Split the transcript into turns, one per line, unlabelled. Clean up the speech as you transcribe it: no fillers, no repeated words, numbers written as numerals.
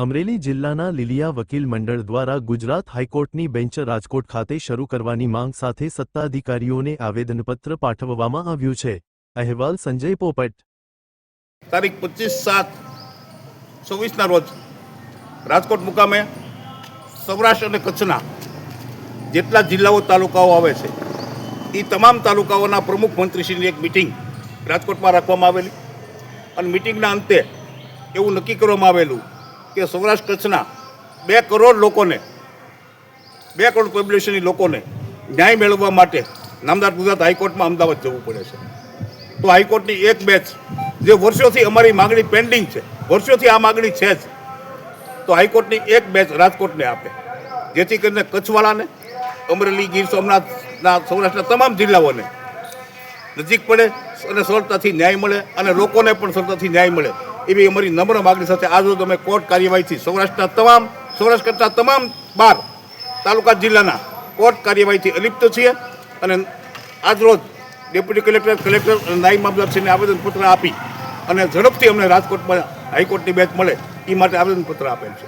અમરેલી જિલ્લાના લીલિયા વકીલ મંડળ દ્વારા ગુજરાત હાઈકોર્ટની બેન્ચ રાજકોટ ખાતે શરૂ કરવાની માંગ સાથે સત્તાધિકારીઓને આવેદનપત્ર પાઠવવામાં આવ્યું છે। અહેવાલ સંજય પોપટ।
તારીખ 25/7/24 રોજ રાજકોટ મુકામે સૌરાષ્ટ્ર અને કચ્છના જેટલા જિલ્લાઓ તાલુકાઓ આવે છે એ તમામ તાલુકાઓના પ્રમુખ મંત્રીશ્રીની એક મિટિંગ રાજકોટમાં રાખવામાં આવેલી અને મિટિંગના અંતે એવું નક્કી કરવામાં આવેલું કે સૌરાષ્ટ્ર કચ્છના 2 કરોડ લોકોને 2 કરોડ પોપ્યુલેશનની લોકોને ન્યાય મેળવવા માટે નામદાર ગુજરાત હાઈકોર્ટમાં અમદાવાદ જવું પડે છે। તો હાઈકોર્ટની એક બેચ જે વર્ષોથી અમારી માગણી પેન્ડિંગ છે, વર્ષોથી આ માગણી છે જ, તો હાઈકોર્ટની એક બેચ રાજકોટને આપે, જેથી કરીને કચ્છવાળાને, અમરેલી, ગીર સોમનાથના, સૌરાષ્ટ્રના તમામ જિલ્લાઓને નજીક પડે અને સરળતાથી ન્યાય મળે અને લોકોને પણ સરળતાથી ન્યાય મળે એવી અમારી નમ્ર માગણી સાથે આજરોજ અમે કોર્ટ કાર્યવાહીથી સૌરાષ્ટ્ર કરતા તમામ 12 તાલુકા જિલ્લાના કોર્ટ કાર્યવાહીથી અલિપ્ત છીએ અને આજરોજ ડેપ્યુટી કલેક્ટર અને નાયબ મામલતદારશ્રીને આવેદનપત્ર આપી અને ઝડપથી અમને રાજકોટમાં હાઈકોર્ટની બેચ મળે એ માટે આવેદનપત્ર આપેલ છે।